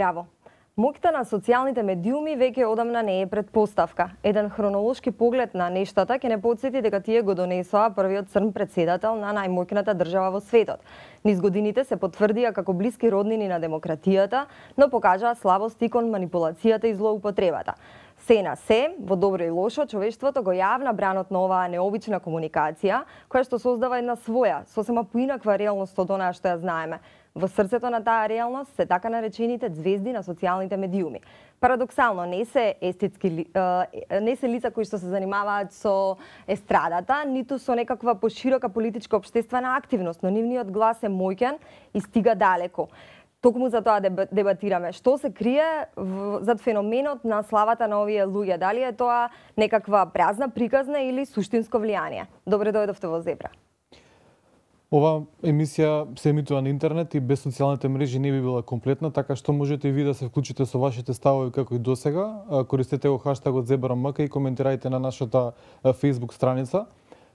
Здраво! Моќта на социјалните медиуми веќе одамна не е предпоставка. Еден хронолошки поглед на нештата ќе не потсети дека тие го донесоа првиот црн претседател на најмоќната држава во светот. Низ годините се потврдија како блиски роднини на демократијата, но покажаа слабости кон манипулацијата и злоупотребата. Се на се, во добро и лошо, човештвото го јавна бранот на оваа необична комуникација, која што создава една своја, сосема поинаква реалност од онаа што ја знаеме. Во срцето на таа реалност се така наречените звезди на социјалните медиуми. Парадоксално, не се лица кои што се занимаваат со естрадата, ниту со некаква поширока политичка општествена активност, но нивниот глас е моќен и стига далеко. Токму за тоа дебатираме. Што се крие зад феноменот на славата на овие луѓе? Дали е тоа некаква празна приказна или суштинско влијание? Добре дојдовте во Зебра. Ова емисија се емитува на интернет и без социјалните мрежи не би била комплетна, така што можете и ви да се вклучите со вашите ставови како и досега. Користете го хаштагот ЗебраМК и коментирајте на нашата Facebook страница.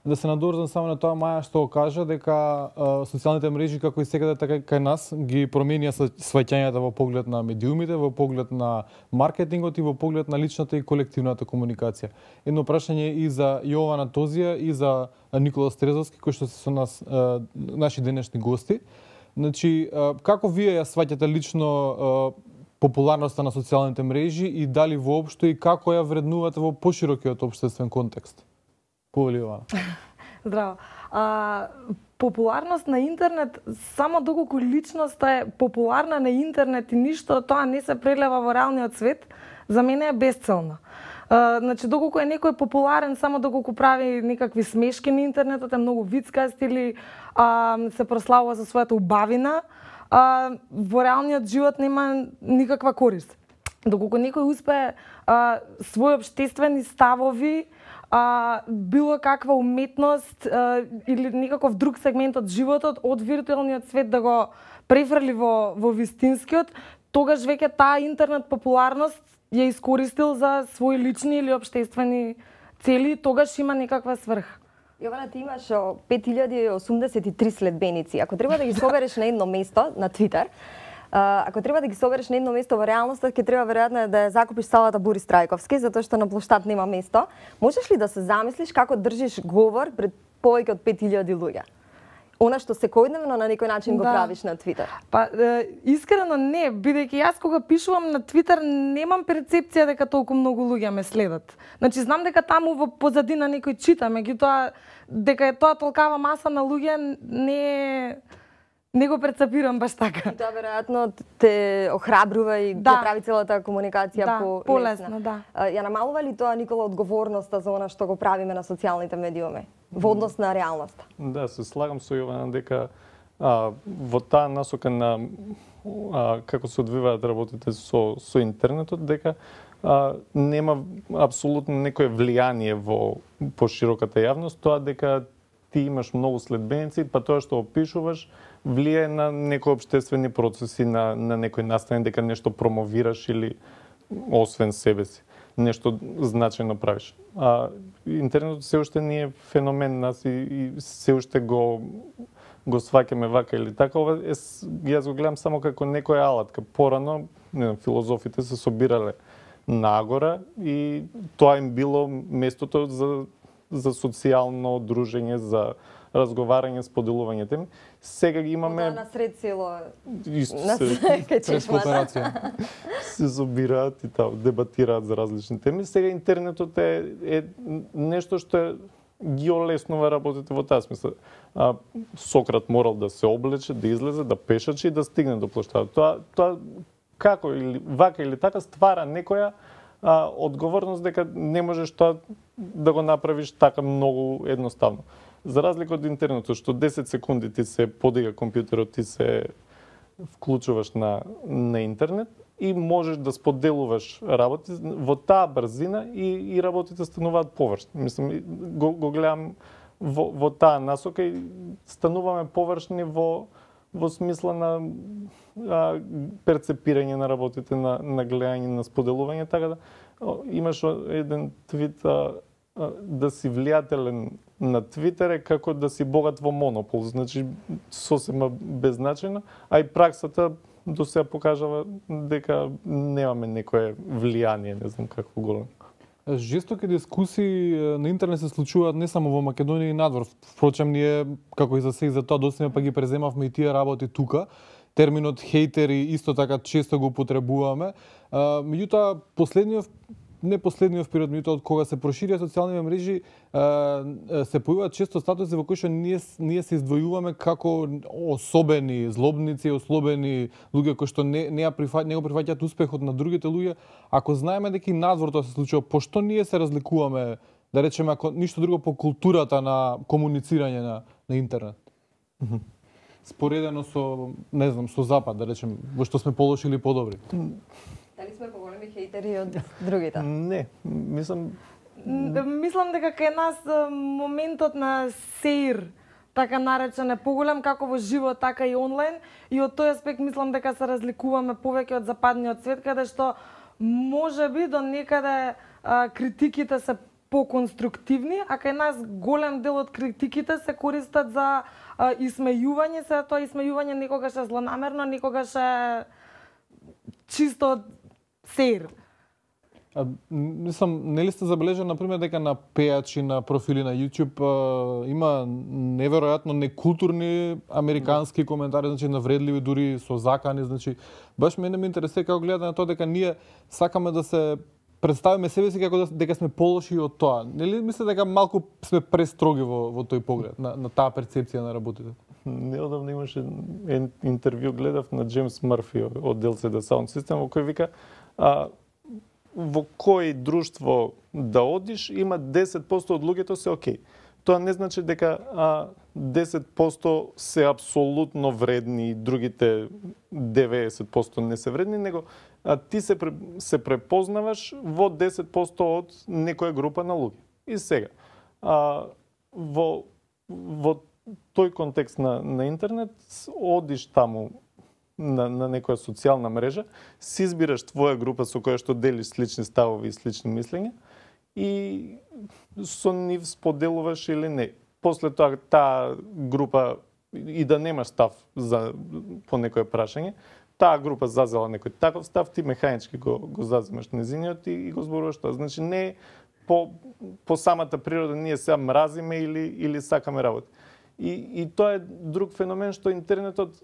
Да се надорзам само на тоа, Маја што кажа дека социјалните мрежи како и секаде така и кај нас ги променија сваќањата во поглед на медиумите, во поглед на маркетингот и во поглед на личната и колективната комуникација. Едно прашање и за Јована Тозија и за Никола Стрезовски кои што се со нас наши денешни гости. Значи, како вие ја сваќате лично популарноста на социјалните мрежи и дали воопшто и како ја вреднувате во поширокиот општествен контекст? Здраво. Популарност на интернет, само доколку личноста е популарна на интернет и ништо тоа не се прелева во реалниот свет, за мене е безцелно. Значи, доколку е некој популарен, само доколку прави некакви смешки на интернетот, е многу вицкаст или се прославува за својата убавина, во реалниот живот нема никаква корист. Доколку некој успее своји општествени ставови, било каква уметност или некаков друг сегмент од животот, од виртуелниот свет да го префрли во вистинскиот, тогаш веќе таа интернет популарност ја искористил за своји лични или општествени цели, тогаш има некаква сврх. Јована, ти имаш 5083 следбеници. Ако треба да ги собереш на едно место, на Твитер, ако треба да ги собереш на едно место во реалноста, ќе треба веројатно да ја закупиш салата Борис Трајковски, затоа што на плоштад нема место. Можеш ли да се замислиш како држиш говор пред повеќе од 5000 луѓе? Она што секојдневно на некој начин го правиш на Твитер? Па, искрено не, бидејќи јас кога пишувам на Твитер немам перцепција дека толку многу луѓе ме следат. Значи, знам дека таму во позадина некој чита, меѓутоа дека е тоа толкава маса на луѓе не го прецепирам баш така. И тоа веројатно те охрабрува и ќе прави целата комуникација полесна. Ја намалува ли тоа, Никола, одговорноста за она што го правиме на социјалните медиуми во однос на реалноста? Да, се слагам со Јована дека во таа насока на како се одвиваат работите со интернетот, дека нема апсолутно некое влијание во пошироката јавност, тоа дека ти имаш многу следбеници, па тоа што опишуваш влијае на некои општествени процеси, на некој настан, дека нешто промовираш или освен себе си, нешто значајно правиш. Интернетот се уште не е феномен нас и се уште го сваќаме вака или така. Ова јас го гледам само како некоја алатка. Порано, филозофите се собирале нагора и тоа им било местото за социјално дружење, за разговарање, споделување теми. Сега ги имаме... На сред село... се собираат и дебатираат за различни теми. Сега интернетот е нешто што ги олеснува работите во таа смисла. Сократ морал да се облече, да излезе, да пешачи и да стигне до плоштадот. Тоа како или вака или така ствара некоја одговорност дека не можеш тоа да го направиш така многу едноставно. За разлика од интернетот, што 10 секунди ти се подига компјутерот, ти се вклучуваш на интернет и можеш да споделуваш работи во таа брзина и работите стануваат површни. Мислам, го гледам во таа насока и стануваме површни во смисла на перцепирање на работите, на гледање, на споделување, така да имаш еден твит да си влијателен на Твитер е како да си богат во монопол, значи сосема беззначајно, а и праксата до сега покажава дека немаме некое влијание, не знам како големо. Жестоки дискусии на интернет се случуваат не само во Македонија и надвор. Впрочем, ние, како и за се и за тоа, доцна па ги преземавме и тие работи тука. Терминот хейтери исто така често го употребуваме. Меѓутоа, не последниот период, меѓутоа од кога се проширија социјалните мрежи, се појавуваат често статуси во кои што ние се издвојуваме како особени злобници, особени луѓе кои што не го прифаќаат успехот на другите луѓе. Ако знаеме дека и надвор тоа се случува, пошто ние се разликуваме, да речеме, ако ништо друго, по културата на комуницирање на интернет? Споредено со, не знам, со Запад, да речем, во што сме полоши или подобри? Дали сме поголеми хейтери од другите? Не, мислам дека кај нас моментот на сеир, така наречен, е поголем како во живот, така и онлайн, и од тој аспект мислам дека се разликуваме повеќе од западниот свет, каде што можеби до некаде критиките се поконструктивни, а кај нас голем дел од критиките се користат за исмејување, се тоа исмејување некогаш е злонамерно, некогаш е чисто од сеир. Нели сте забележали, например, дека на пејачи на профили на YouTube има неверојатно некултурни американски коментари, значи навредливи, дури со закани, значи баш мене ме интересира како гледате на тоа дека ние сакаме да се представиме себе си како дека сме полоши од тоа. Нели мислите дека малку сме престроги во тој поглед на таа перцепција на работите? Неодамна имаше интервју, гледав на Джеймс Мърфи од LCD Sound System, во кој вика во кој друштво да одиш, има 10% од луѓето се окей. Тоа не значи дека 10% се апсолутно вредни и другите 90% не се вредни, него ти се препознаваш во 10% од некоја група на луѓе. И сега, во тој контекст на интернет, одиш таму на некоја социјална мрежа, си избираш твоја група со која што делиш слични ставови и слични мислења и со нив споделуваш или не. После тоа таа група и да немаш став по некое прашање, таа група зазела некој таков став, ти механички го заземаш незиниот и го зборуваш тоа. Значи не по самата природа ние сега мразиме или сакаме работи. И тоа е друг феномен што интернетот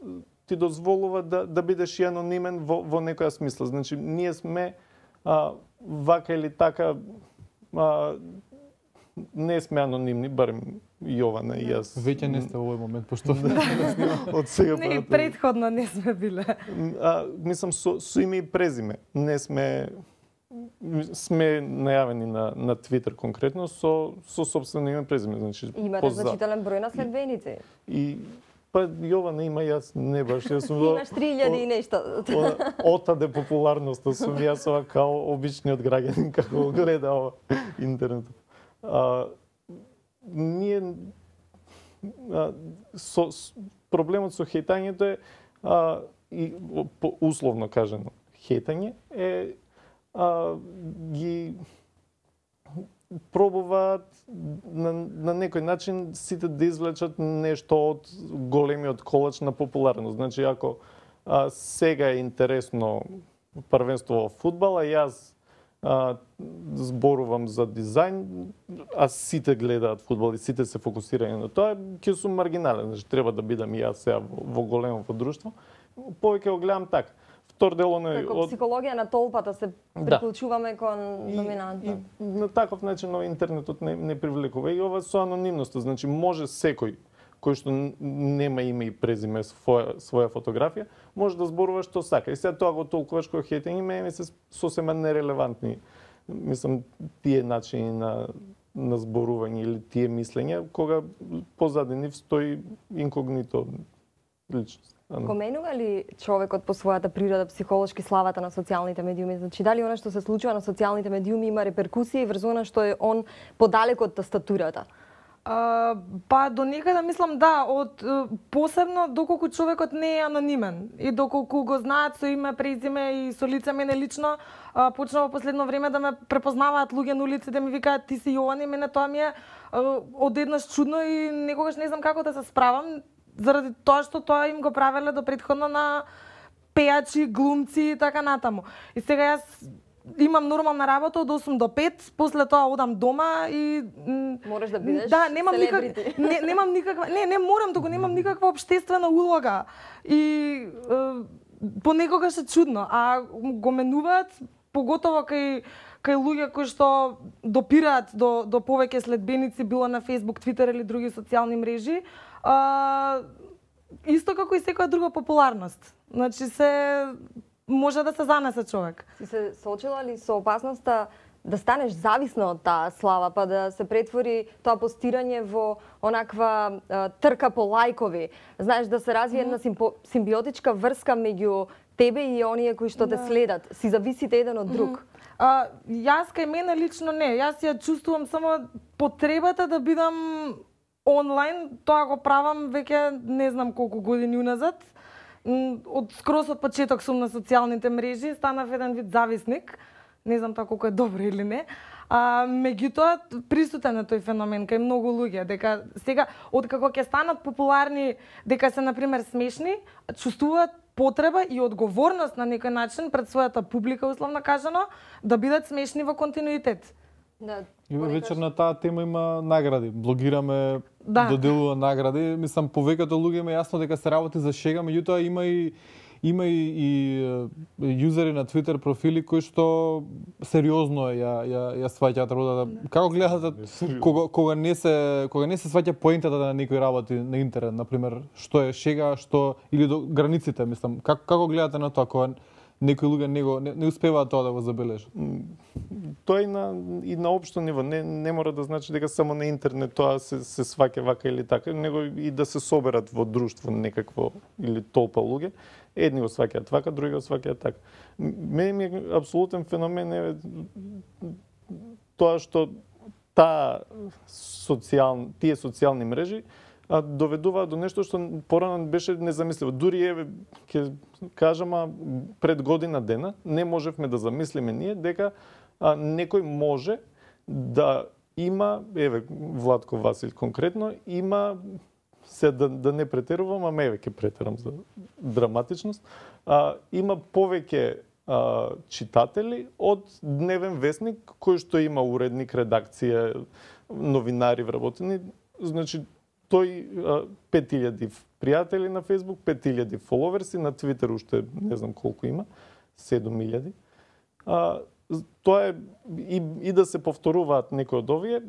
ти дозволува да бидеш и анонимен во некоја смисла. Значи ние сме вака или така не сме анонимни, барем Јована и јас. Веќе не сте во овој момент, пошто од сега не, и предходно не сме биле. Мислам со име и презиме. Не сме најавени на Твитер конкретно со собствено име и презиме, значи имате значителен број на следбеници. И па Јована има, јас не баш, јас сум имаш 3000 и нешто. Отаде популарноста сум јас ова као обичниот граѓанин како гледа ова интернет. Ние проблемот со хейтањето е и условно кажано хейтање е ги пробуваат на некој начин сите да извлечат нешто од големиот колач на популарност. Значи, ако сега е интересно првенство во фудбал, а јас зборувам за дизајн, а сите гледаат фудбал и сите се фокусирани на тоа, ќе сум маргинален. Значи, треба да бидам и јас сега во големото друштво. Повеќе го гледам така. Втор дел како психологија на толпата се приклучуваме кон доминантот. И на таков начин интернетот не привлекува и ова со анонимноста, значи може секој кој што нема име и презиме своја фотографија, може да зборува што сака. И сега тоа го толкуваш кој хейтање, мене се сосема нерелевантни. Мислам тие начини на зборување или тие мислења кога позади нив стои инкогнито личност. Поменува ли човекот по својата природа психолошки славата на социјалните медиуми? Значи, дали она што се случува на социјалните медиуми има реперкусии врз она што е он подалеку од тастатурата? Па до некаде мислам да, посебно доколку човекот не е анонимен и доколку го знаат со име, презиме и со лице. Мене лично почна во последно време да ме препознаваат луѓе на улиците, да ми викаат ти си Јована, и мене тоа ми е одеднаш чудно и некогаш не знам како да се справам, заради тоа што тоа им го правеле до претходно на пејачи, глумци и така натаму. И сега јас имам нормална работа од 8 до 5, после тоа одам дома и Можеш да бидеш немам селебрити. немам никаква не морам туку, немам никаква општествена улога. И понекогаш е чудно, а го менуваат поготово кај луѓе кои што допираат до повеќе следбеници, било на Facebook, Twitter или други социјални мрежи, исто како и секоја друга популарност. Значи може да се занесе човек. Си се соочила ли со опасноста да станеш зависна од таа слава, па да се претвори тоа постирање во онаква трка по лајкови? Знаеш, да се развие една симбиотичка врска меѓу тебе и оние кои што те следат. Си зависите еден од друг. Јас кај мене лично не. Јас ја чувствувам само потребата да бидам онлайн. Тоа го правам веќе не знам колку години уназад. Од скрос од почеток сум на социјалните мрежи, станав еден вид зависник. Не знам тоа колку е добро или не. Меѓутоа присутен е тој феномен кај многу луѓе, дека сега откако ќе станат популарни, дека се на пример смешни, чувствуваат потреба и одговорност на некој начин пред својата публика, условно кажано, да бидат смешни во континуитет. Да, И вечер на таа тема има награди. Блогираме, доделува награди. Мислам, повеќето луѓе има јасно дека се работи за шега, меѓутоа има и јузери на Twitter профили кои што сериозно ја сваќаат работата. Како гледате кога не се сваќа поентата на некои работи на интернет, на пример, што е шега, што или до границите, мислам. Како гледате на тоа кога некои луѓе не успеваат тоа да го забележат? Тоа и на општо ниво не мора да значи дека само на интернет тоа се сваќа вака или така, него и да се соберат во друштво некакво или толпа луѓе. Едни го сваќаат вака, други го сваќаат така. Мене ми е апсолутен феномен е тоа што тие социјални мрежи доведуваат до нешто што порано беше незамисливо. Дури ќе кажам, пред година дена не можевме да замислиме ние дека некој може да има, Владко Васил конкретно, има да не претерувам, ама ќе претерам за драматичност, има повеќе читатели од Дневен весник, кој што има уредник, редакција, новинари вработени. Значи, тој 5000 пријатели на Facebook, 5000 фоловерси, на Twitter уште не знам колку има, 7000. Тоа е и да се повторуваат некои од овие,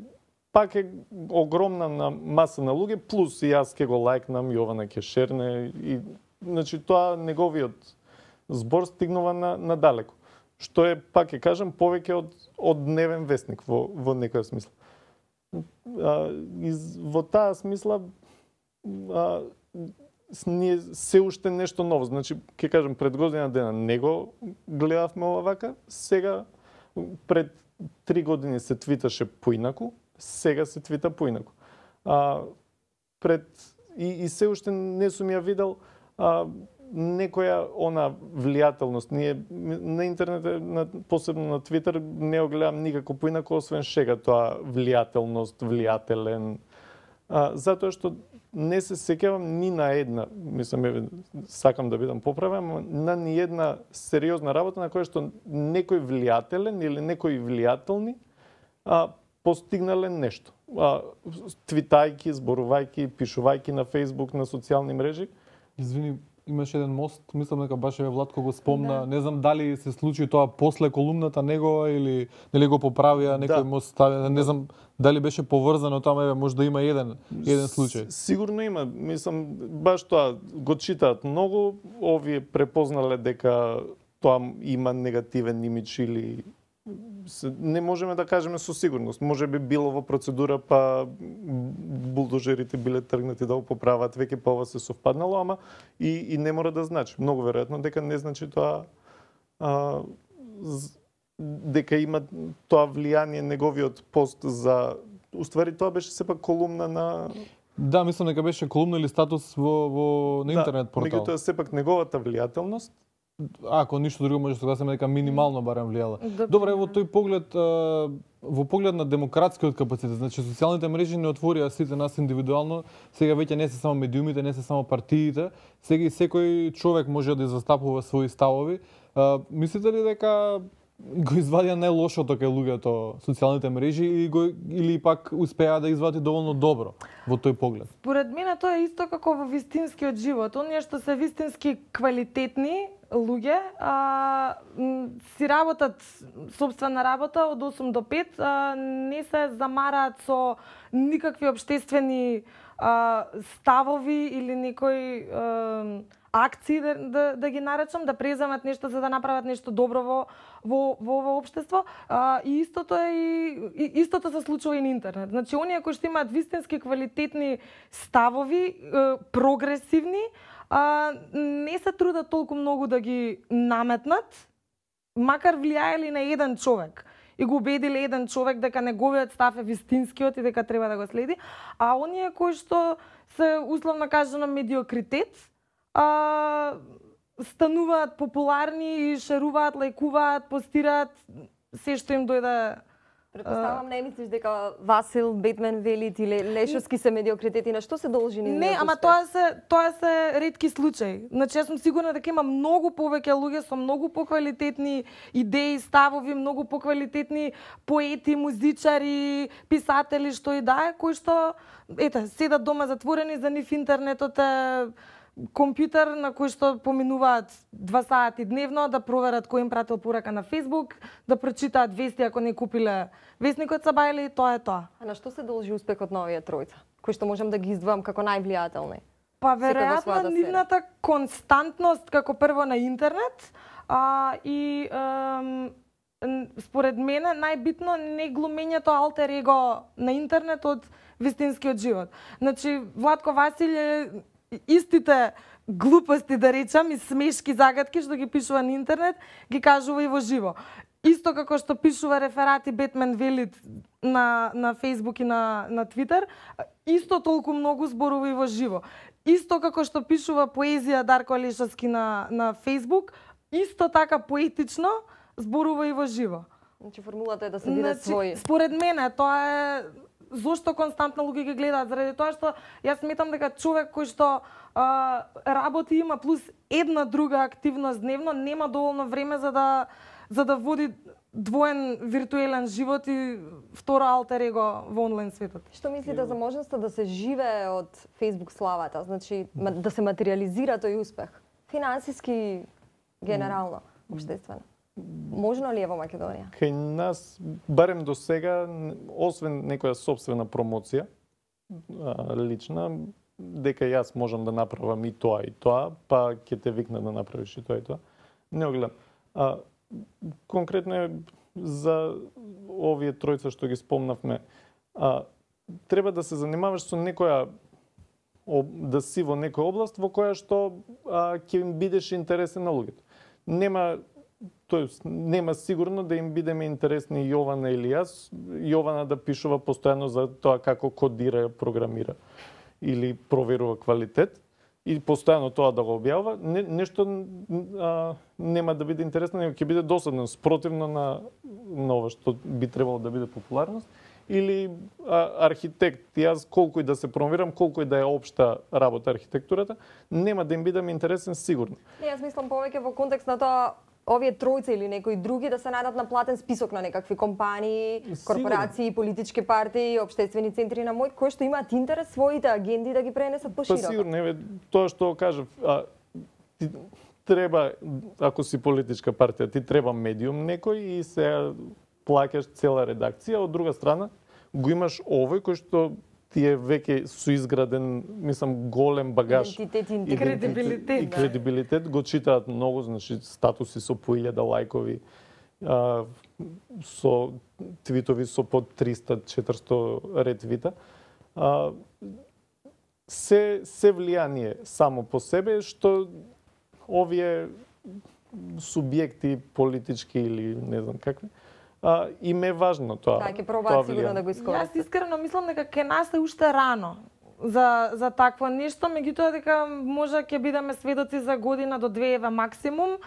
пак е огромна маса на луѓе, плюс и јас ќе го лајкнам, Јована ќе шерне, и значи тоа неговиот збор стигнува на далеко. Што е, пак ќе кажам, повеќе од Дневен весник во некоја смисла. Во таа смисла ние се уште нешто ново. Значи, ќе кажам, пред година дена не го гледавме ова вака, сега пред 3 години се твиташе поинаку, сега се твита поинаку. И се уште не сум ја видел некоја влијателност. Ние на интернет, посебно на Твитер, не го гледам никако поинако, освен шега тоа влијателност, влијателен. Затоа што не се сеќавам ни на една, мислам, сакам да бидам поправен, на ни една сериозна работа на која што некој влијателен или некои влијателни постигнале нешто. Твитајки, зборувајки, пишувајки на Facebook, на социјални мрежи. Извини, имаше еден мост, мислам дека баш Владко го спомна, да. Не знам дали се случи тоа после колумната негова или нели го поправија некој мост ставија, не знам дали беше поврзано тоа, може да има еден случај. Сигурно има, мислам баш тоа го читаат многу, овие препознале дека тоа има негативен имидж или не можеме да кажеме со сигурност. Може би било во процедура, па булдожерите биле тргнати да го поправат, веќе па ова се совпаднало, ама и не мора да значи. Многу веројатно дека не значи тоа дека има тоа влијание неговиот пост за... Уствари тоа беше сепак колумна на... Да, мислам дека беше колумна или статус на интернет портал. Меѓутоа сепак неговата влијателност ако ништо друго може да согласиме дека минимално барем влијала. Добре, во тој поглед, во поглед на демократскиот капацитет, значи социјалните мрежи не отворија сите нас индивидуално, сега веќе не се само медиумите, не се само партиите, сега и секој човек може да застапува своји ставови. Мислите ли дека го извадија најлошото кај луѓето социјалните мрежи или пак успеа да извади доволно добро во тој поглед? Според мене тоа е исто како во вистинскиот живот. Оние што се вистински квалитетни луѓе си работат сопствена работа од 8 до 5, не се замараат со никакви обштествени ставови или некои акции да ги наречам, да преземат нешто за да направат нешто добро во ово општество. И истото се случува и на интернет. Значи оние кои што имаат вистински квалитетни ставови, прогресивни, не се трудат толку многу да ги наметнат, макар влијаели на еден човек и го убедиле еден човек дека неговиот став е вистинскиот и дека треба да го следи, а оние кои што се условно кажано медиокритет, стануваат популарни и шеруваат, лајкуваат, постираат се што им дојде. Претпоставам, не мислиш дека Васил, Бетмен Велит или Лешовски се медиокритети, на што се должи нивниот успех? Не, ама тоа се ретки случаи. Значи јас сум сигурна дека има многу повеќе луѓе со многу поквалитетни идеи, ставови, многу поквалитетни поети, музичари, писатели, што и да е, кои што седат дома затворени, за нив интернетот е компјутер на кој што поминуваат 2 сати дневно да проверат кој им пратил порака на Facebook, да прочитаат вести ако не купиле вестникот Сабајле, тоа е тоа. А на што се должи успехот на овие тројца, кои што можам да ги издвојам како највлијателни? Па веројатно нивната константност како прво на интернет, и според мене најбитно не глумењето алтер его на интернет од вистинскиот живот. Значи Владко Василј истите глупости, да речам, и смешки загадки што ги пишува на интернет, ги кажува и во живо. Исто како што пишува реферати Бетмен Велит на Facebook и на Twitter, исто толку многу зборува и во живо. Исто како што пишува поезија Дарко Лешовски на Facebook, исто така поетично зборува и во живо. Значи формулата е да се биде свој. Според мене тоа е зошто константно луѓе ги гледаат, заради тоа што јас сметам дека човек кој што работи има плюс една друга активност дневно, нема доволно време за да води двоен виртуелен живот и второ алтер его во онлайн светот. Што мислите за можноста да се живее од Facebook славата, значи да се материализира тој успех? Финансиски, генерално, општествено. Можно ли е во Македонија? Кај нас, барем до сега, освен некоја собствена промоција, лична, дека јас можам да направам и тоа, па ќе те викна да направиш и тоа. Не го гледам. Конкретно е за овие тројца што ги спомнавме. Треба да се занимаваш со некоја, да си во некоја област во која што ќе им бидеш интересен на луѓето. Нема сигурно да им бидеме интересни Јована или јас, Јована да пишува постојано за тоа како кодира, програмира или проверува квалитет и постојано тоа да го објавува, нешто нема да биде интересно, него ќе биде досадно, спротивно на ова што би требало да биде популарност. Или архитект, јас колку и да се промовирам, колку и да е општа работа архитектурата, нема да им бидам интересен сигурно. Не, јас мислам повеќе во контекст на тоа овие тројца или некои други да се најдат на платен список на некакви компании, корпорации, политички партии, општествени центри на мој, кои што имаат интерес своите агенди да ги пренесат пошироко. Па сигурно, тоа што кажав, ти треба, ако си политичка партија, ти треба медиум некој и се плаќаш цела редакција, од друга страна го имаш овој кој што ти е веќе соизграден, мислам, голем багаж. Кредибилитет. И кредибилитет го читаат многу, значи статуси со по 1000 лајкови, со твитови со под 300-400 ретвита. Се влијание само по себе, што овие субјекти политички или не знам какви, им е важно тоа. Така ќе пробаат сигурно да го искористат. Јас искрено мислам дека кај нас е уште рано. за такво нешто, меѓутоа дека може ќе бидеме сведоци за година до две еве максимум,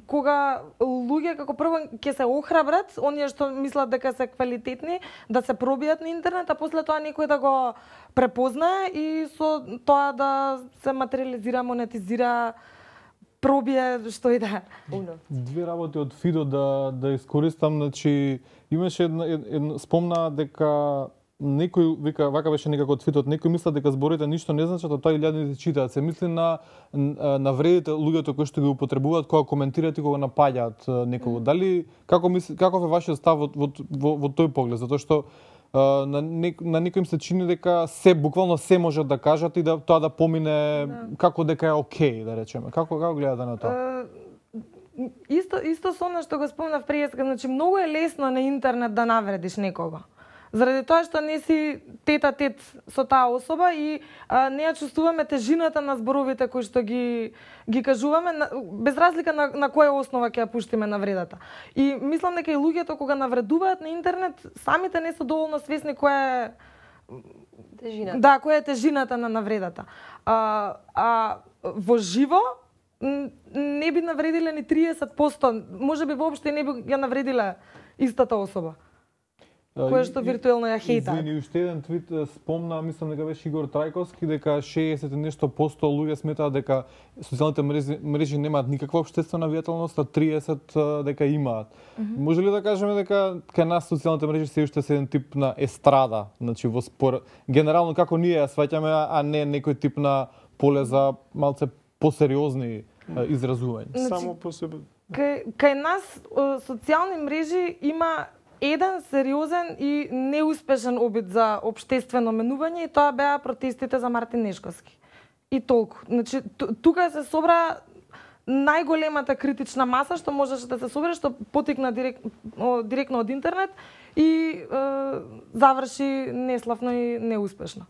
кога луѓе како прво ќе се охрабрат, оние што мислат дека се квалитетни, да се пробијат на интернет, а после тоа некој да го препознае и со тоа да се материализира, монетизира, пробие што и да. Две работи од Фидо да искористам, значи имаше една спомна дека некој вика вака беше некако од Фидот, некој мисла дека зборите ништо не значат, а тоа илјадници читаат. Се мисли на вредите луѓето кои што ги употребуваат кога коментираат и кога напаѓаат некого. Дали каков е вашиот став во тој поглед, затоа што на некој им се чини дека буквално се можат да кажат и да тоа да помине како дека е окей, да речеме. Како гледате на тоа? Исто со она што го спомнав преска, значи многу е лесно на интернет да навредиш некого. Заради тоа што не си тет-а-тет со таа особа и не ја чувствуваме тежината на зборовите кои што ги кажуваме, без разлика на која основа ќе ја пуштиме навредата. И мислам дека и луѓето кога навредуваат на интернет, самите не се доволно свесни која е тежината. Да, која е тежината на навредата. Во живо не би навредиле ни 30%, можеби воопшто не би ја навредиле истата особа која што виртуелно ја хејта. Извини, уште еден твит спомна, мислам дека беше Игор Трајковски, дека 60 и нешто посто луѓе сметаат дека социјалните мрежи немаат никаква општествена влијателност, а 30 дека имаат. Може ли да кажеме дека кај нас социјалните мрежи се уште се еден тип на естрада, значи во спор генерално како ние ја сваќаме, а не некој тип на поле за малце посериозни изразувања? Само по себе. Кај нас социјални мрежи има еден сериозен и неуспешен обид за општествено менување и тоа беа протестите за Мартин Нешковски. И толку. Значи, тука се собра најголемата критична маса што можеше да се собере, што потекна директно од интернет и заврши неславно и неуспешно.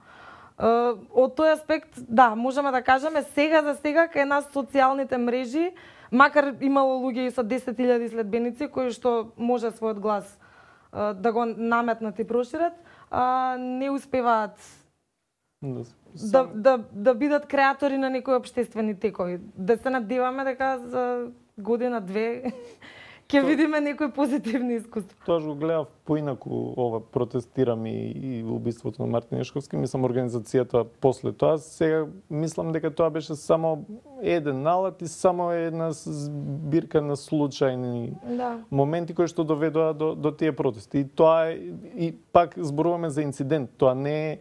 Од тој аспект, да, можеме да кажеме, сега за сега кај нас социјалните мрежи, макар имало луѓе и со 10.000 следбеници кои што може својот глас да го наметнат и прошират, не успеваат да бидат креатори на некои општествени текови. Да се надеваме дека за година-две ќе видиме некои позитивни искуства. Тоа го гледав поинаку, ова протестирам и убиството на Мартин Нешковски, мислам организацијата после тоа. Сега мислам дека тоа беше само еден налат и само една збирка на случајни моменти кои што доведоа до тие протести. И тоа е, и пак зборуваме за инцидент, тоа не е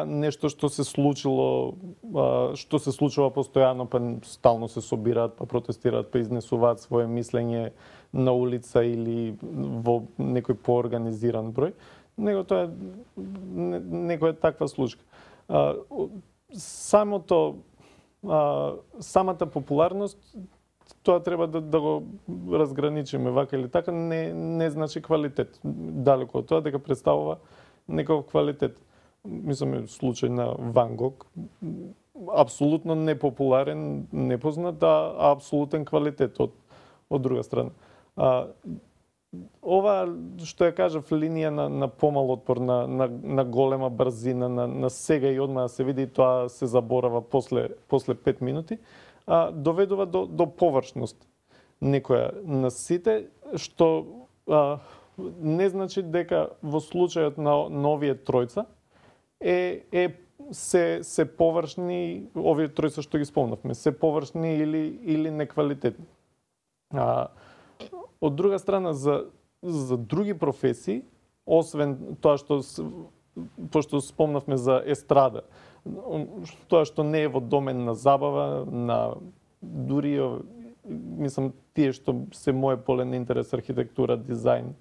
нешто што се случило, што се случува постојано, па стално се собираат, па протестираат, па изнесуваат свое мислење на улица или во некој поорганизиран број, него тоа е некоја таква случка. Самата популарност, тоа треба да го разграничиме вака или така, не значи квалитет. Далеко од тоа дека представува некој квалитет. Мислам, случај на Ван Гог, апсолутно непопуларен, непознат, а апсолутен квалитет од друга страна. Ова што ја кажав, линија на помал отпор, на голема брзина, на сега и одма да се види, тоа се заборава после 5 минути, доведува до површност некоја на сите, што не значи дека во случајот на овие тројца се површни, овие тројца што ги спомнавме, се површни или неквалитетни. Од друга страна, за други професии, освен тоа пошто спомнавме за естрада, тоа што не е во домен на забава, на дури, мислам, тие што се моје поле на интерес, архитектура, дизајн,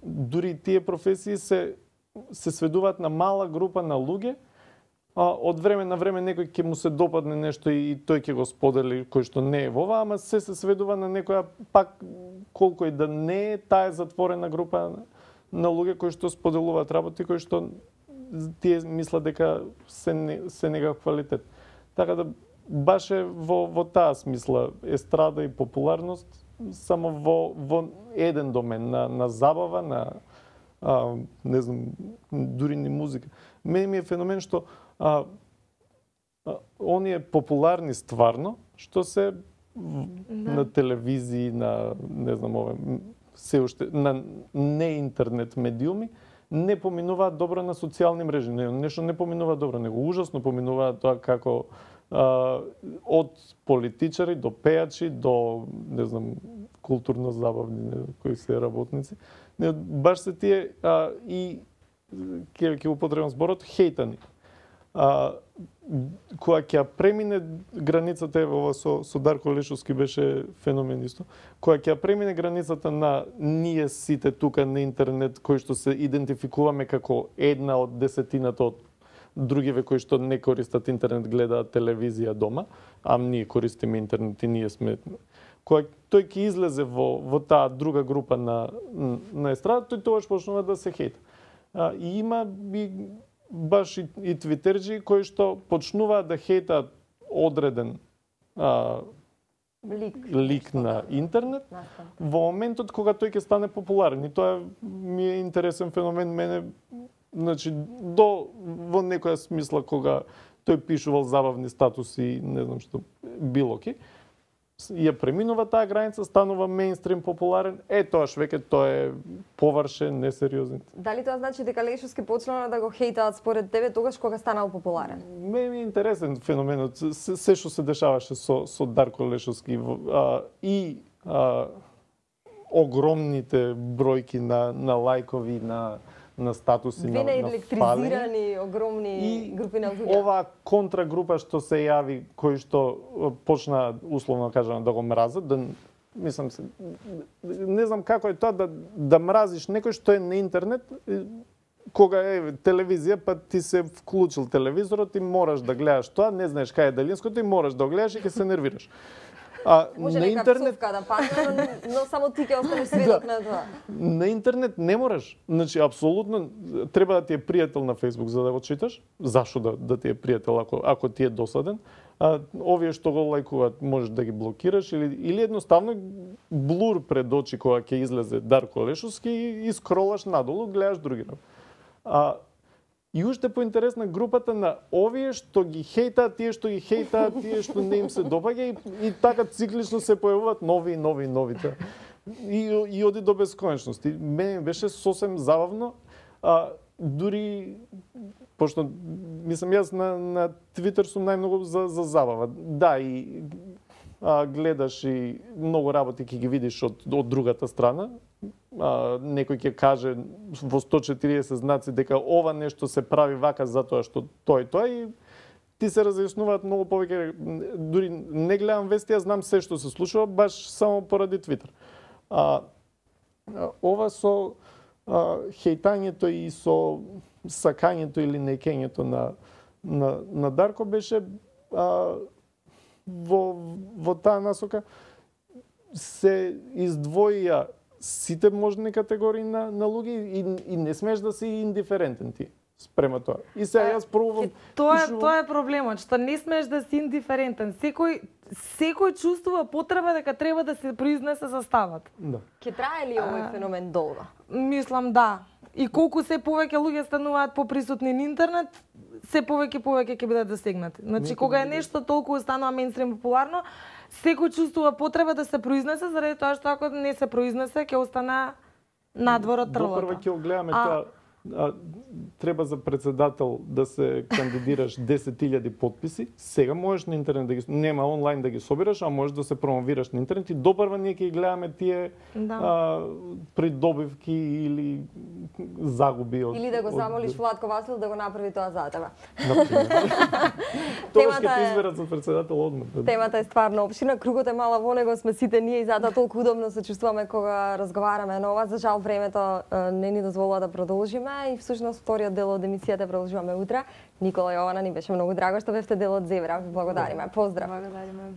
дури тие професии се сведуваат на мала група на луѓе, од време на време некој ќе му се допадне нешто и тој ќе го сподели, кој што не е во ова, ама се сведува на некоја, пак колку и да не е, таа е затворена група на луѓе кои што споделуваат работи, кои што тие мислат дека се некаков квалитет. Така да баш е во таа смисла естрада и популарност само во еден домен, на забава, не знам, дури ни музика. Мене ми е феномен што оние популарни стварно, што се на телевизии, на не знам се уште на не интернет медиуми, не поминуваат добро на социјални мрежи. Нешто не поминуваат добро, него ужасно поминуваат тоа како од политичари до пејачи до не знам културно забавни кои се работници. Баш се тие и ќе употребам зборот хейтани. Кога ќе премине границата, ова со Дарко Лешовски беше феномен исто, кога ќе премине границата на ние сите тука на интернет, кои што се идентификуваме како една од десетината од другиве кои што не користат интернет, гледаат телевизија дома, а ние користиме интернет и ние сме... Кога тој ќе излезе во таа друга група на естрадата, тој тогаш почнува да се хейта. И има баш и твитерџи кои што почнуваат да хейтаат одреден лик на интернет во моментот кога тој ќе стане популарен. И тоа ми е интересен феномен мене, значи во некоја смисла кога тој пишувал забавни статуси, не знам што, билоки, ја преминува таа граница, станува мејнстрим популарен, тоаш веќе тоа е површен, несериозен. Дали тоа значи дека Лешовски почнаа да го хейтаат според тебе тогаш кога станал популарен? Ми е интересен феноменот, се што се дешаваше со Дарко Лешовски и огромните бројки на лајкови, на статуси, на електризирани огромни групи на луѓе. Оваа контрагрупа што се јави, кои што почна условно кажано да го мразат, мислам се, не знам како е тоа да мразиш некој што е на интернет, кога е телевизија, па ти се вклучил телевизорот и мораш да гледаш тоа, не знаеш кај е далинското и мораш да го гледаш и ќе се нервираш. Може нека псовка да падне, но само ти ќе останеш сведок на тоа. На интернет не мораш. Значи, апсолутно, треба да ти е пријател на Facebook за да го читаш. Зашо да ти е пријател ако ти е досаден? Овие што го лајкуваат, можеш да ги блокираш или едноставно блур пред очи кога ќе излезе Дарко Лешовски и скролаш надолу, гледаш други. И уште поинтересна групата на овие што ги хейтаат, тие што ги хейтаат, тие што не им се допаѓа и така циклично се појавуваат нови. И оди до бесконечност. И мене беше сосем забавно, дури пошто мислам јас на Твитер сум најмногу за забава. Да, и гледаш и многу работи ќе ги видиш од другата страна. Некој ќе каже во 140 знаци дека ова нешто се прави вака затоа што тоа и ти се разјаснуваат многу повеќе. Дури не гледам вести, ја знам се што се случува баш само поради Твитер. Ова со хейтањето и со сакањето или некењето на Дарко беше во таа насока се издвоија сите можни категории на луѓе и не смееш да си индиферентен ти спрема тоа. И сега јас пробувам... Тоа е проблемот, што не смееш да си индиферентен. Секој чувствува потреба дека треба да се произнесе за ставот. Да. Ке трае ли овој феномен долго? Мислам да. И колку се повеќе луѓе стануваат поприсутни на интернет, се повеќе ќе бидат засегнати. Значи, кога е нешто толку станува мејнстрим популарно, секој чувствува потреба да се произнесе, заради тоа што ако не се произнесе, ќе остане надвор од трлата. Допрва ќе го гледаме тоа. Треба за председател да се кандидираш 10.000 подписи. Сега можеш на интернет да ги нема онлайн да ги собираш, а можеш да се промовираш на интернет и допрва ние ќе гледаме тие придобивки или загуби од... Или да го замолиш Владко Василов да го направи тоа за тебе. Тоа ќе те изберат за председател одмор. Темата е стварно опширна, кругот е мала, во него сме сите ние и затоа толку удобно се чувствуваме кога разговараме на ова. За жал времето не ни дозволува да продолжиме и всушност вториот дел од емисијата продолжуваме утре. Никола Јована, ни беше многу драго што бевте дел од Зебра. Благодариме. Поздрав. Благодариме.